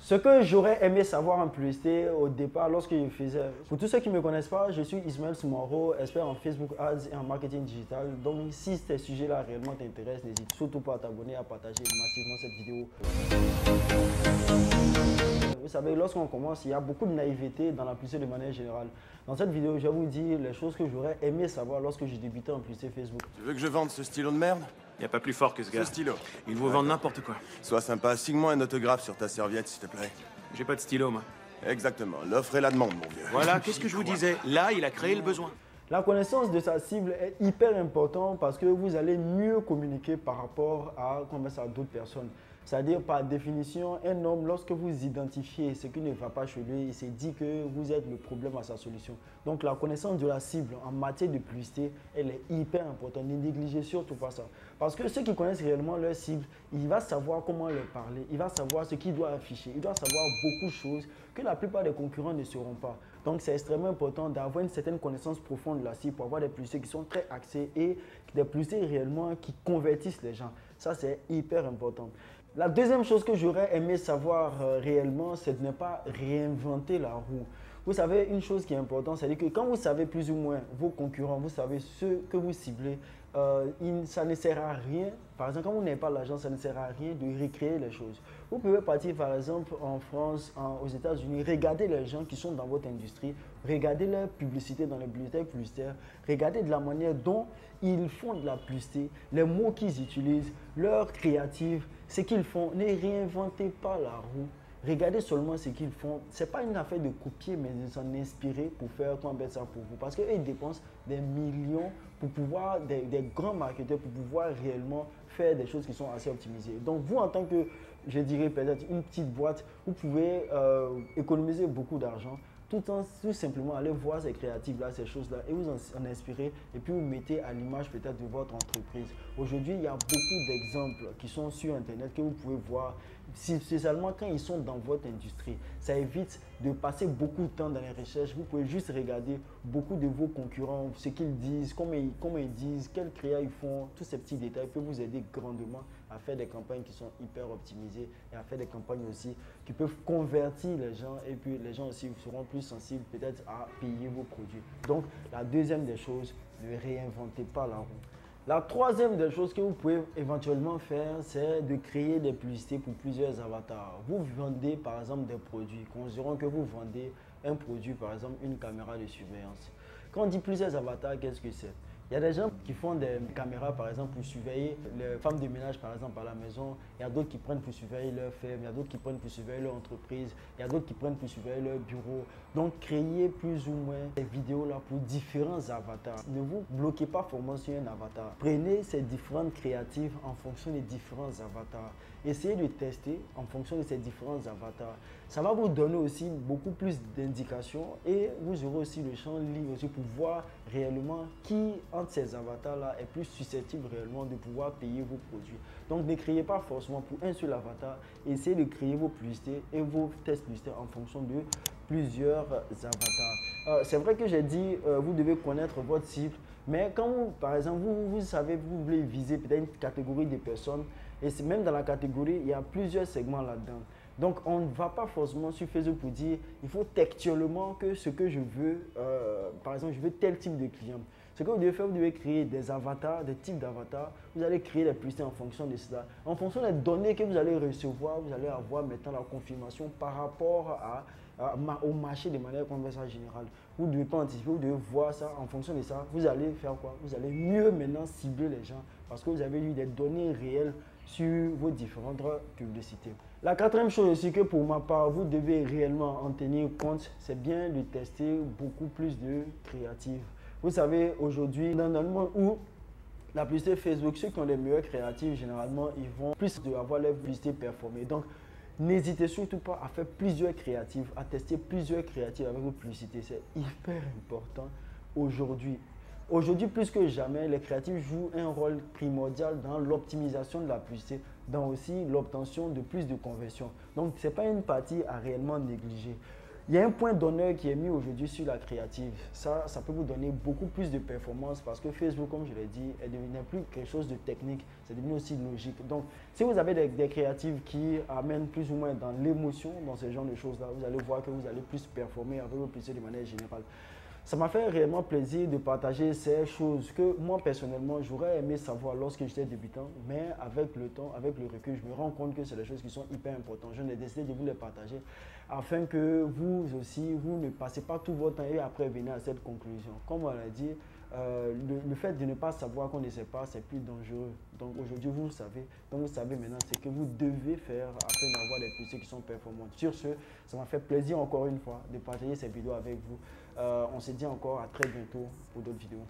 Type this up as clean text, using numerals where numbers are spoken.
Ce que j'aurais aimé savoir en publicité au départ lorsque je faisais. Pour tous ceux qui ne me connaissent pas, je suis Ismaël Soumaro, expert en Facebook Ads et en marketing digital. Donc si ces sujets-là réellement t'intéressent, n'hésite surtout pas à t'abonner et à partager massivement cette vidéo. Vous savez, lorsqu'on commence, il y a beaucoup de naïveté dans la publicité de manière générale. Dans cette vidéo, je vais vous dire les choses que j'aurais aimé savoir lorsque j'ai débuté en publicité Facebook. Tu veux que je vende ce stylo de merde? Y a pas plus fort que ce gars. Ce stylo. Il vous vend n'importe quoi. Sois sympa, signe-moi un autographe sur ta serviette, s'il te plaît. J'ai pas de stylo, moi. Exactement, l'offre et la demande, mon vieux. Voilà, qu'est-ce que je vous disais? Là, il a créé le besoin. La connaissance de sa cible est hyper importante parce que vous allez mieux communiquer par rapport à d'autres personnes. C'est-à-dire, par définition, un homme, lorsque vous identifiez ce qui ne va pas chez lui, il s'est dit que vous êtes le problème à sa solution. Donc, la connaissance de la cible en matière de publicité, elle est hyper importante. Ne négligez surtout pas ça. Parce que ceux qui connaissent réellement leur cible, il va savoir comment leur parler, il va savoir ce qu'il doit afficher, il doit savoir beaucoup de choses que la plupart des concurrents ne sauront pas. Donc, c'est extrêmement important d'avoir une certaine connaissance profonde de la cible pour avoir des publicités qui sont très axées et des publicités réellement qui convertissent les gens. Ça, c'est hyper important. La deuxième chose que j'aurais aimé savoir réellement, c'est de ne pas réinventer la roue. Vous savez, une chose qui est importante, c'est que quand vous savez plus ou moins vos concurrents, vous savez ceux que vous ciblez, ça ne sert à rien. Par exemple, quand vous n'avez pas l'argent, ça ne sert à rien de recréer les choses. Vous pouvez partir par exemple en France, aux États-Unis, regarder les gens qui sont dans votre industrie, regarder leur publicité dans les bibliothèques publicitaires, regarder de la manière dont ils font de la publicité, les mots qu'ils utilisent, leur créative, ce qu'ils font. Ne réinventez pas la roue. Regardez seulement ce qu'ils font. Ce n'est pas une affaire de copier, mais de s'en inspirer pour faire ça pour vous. Parce qu'ils dépensent des millions pour pouvoir, des grands marketeurs, pour pouvoir réellement faire des choses qui sont assez optimisées. Donc vous, en tant que, je dirais peut-être une petite boîte, vous pouvez économiser beaucoup d'argent tout simplement aller voir ces créatifs-là, ces choses-là, et vous en inspirer, et puis vous mettez à l'image peut-être de votre entreprise. Aujourd'hui, il y a beaucoup d'exemples qui sont sur Internet que vous pouvez voir, spécialement quand ils sont dans votre industrie. Ça évite de passer beaucoup de temps dans les recherches. Vous pouvez juste regarder beaucoup de vos concurrents, ce qu'ils disent, comment ils disent, quels créas ils font, tous ces petits détails peuvent vous aider grandement à faire des campagnes qui sont hyper optimisées et à faire des campagnes aussi qui peuvent convertir les gens, et puis les gens aussi seront plus sensibles peut-être à payer vos produits. Donc, la deuxième des choses, ne réinventez pas la roue. La troisième des choses que vous pouvez éventuellement faire, c'est de créer des publicités pour plusieurs avatars. Vous vendez par exemple des produits. Considérons que vous vendez un produit, par exemple une caméra de surveillance. Quand on dit plusieurs avatars, qu'est-ce que c'est? Il y a des gens qui font des caméras, par exemple, pour surveiller les femmes de ménage, par exemple, à la maison. Il y a d'autres qui prennent pour surveiller leur ferme. Il y a d'autres qui prennent pour surveiller leur entreprise. Il y a d'autres qui prennent pour surveiller leur bureau. Donc, créez plus ou moins des vidéos-là pour différents avatars. Ne vous bloquez pas forcément sur un avatar. Prenez ces différentes créatives en fonction des différents avatars. Essayez de tester en fonction de ces différents avatars. Ça va vous donner aussi beaucoup plus d'indications et vous aurez aussi le champ libre aussi pour voir réellement qui entre ces avatars-là est plus susceptible réellement de pouvoir payer vos produits. Donc ne créez pas forcément pour un seul avatar, essayez de créer vos publicités et vos tests publicitaires en fonction de plusieurs avatars. C'est vrai que j'ai dit vous devez connaître votre cible, mais quand vous, par exemple, vous savez, vous voulez viser peut-être une catégorie de personnes, et même dans la catégorie, il y a plusieurs segments là-dedans. Donc, on ne va pas forcément sur Facebook pour dire il faut textuellement que ce que je veux, par exemple, je veux tel type de client. Ce que vous devez faire, vous devez créer des avatars, des types d'avatars. Vous allez créer des publicités en fonction de cela. En fonction des données que vous allez recevoir, vous allez avoir maintenant la confirmation par rapport au marché de manière conversationnelle générale. Vous ne devez pas anticiper, vous devez voir ça. En fonction de ça, vous allez faire quoi? Vous allez mieux maintenant cibler les gens parce que vous avez eu des données réelles sur vos différentes publicités. La quatrième chose aussi que pour ma part, vous devez réellement en tenir compte, c'est bien de tester beaucoup plus de créatives. Vous savez, aujourd'hui, dans le monde où la publicité Facebook, ceux qui ont les meilleurs créatifs, généralement, ils vont plus avoir leur publicité performée. Donc, n'hésitez surtout pas à faire plusieurs créatives, à tester plusieurs créatives avec vos publicités. C'est hyper important aujourd'hui. Aujourd'hui, plus que jamais, les créatifs jouent un rôle primordial dans l'optimisation de la publicité, dans aussi l'obtention de plus de conversions. Donc, ce n'est pas une partie à réellement négliger. Il y a un point d'honneur qui est mis aujourd'hui sur la créative. Ça peut vous donner beaucoup plus de performance parce que Facebook, comme je l'ai dit, n'est plus quelque chose de technique, c'est devenu aussi logique. Donc, si vous avez des créatives qui amènent plus ou moins dans l'émotion, dans ce genre de choses-là, vous allez voir que vous allez plus performer avec vos PC de manière générale. Ça m'a fait réellement plaisir de partager ces choses que moi, personnellement, j'aurais aimé savoir lorsque j'étais débutant, mais avec le temps, avec le recul, je me rends compte que c'est des choses qui sont hyper importantes. Je n'ai décidé de vous les partager afin que vous aussi, vous ne passez pas tout votre temps et après venir à cette conclusion. Comme on l'a dit, le fait de ne pas savoir qu'on ne sait pas, c'est plus dangereux. Donc aujourd'hui, vous le savez. Donc vous savez maintenant ce que vous devez faire afin d'avoir des PC qui sont performantes. Sur ce, ça m'a fait plaisir encore une fois de partager cette vidéo avec vous. On se dit encore à très bientôt pour d'autres vidéos.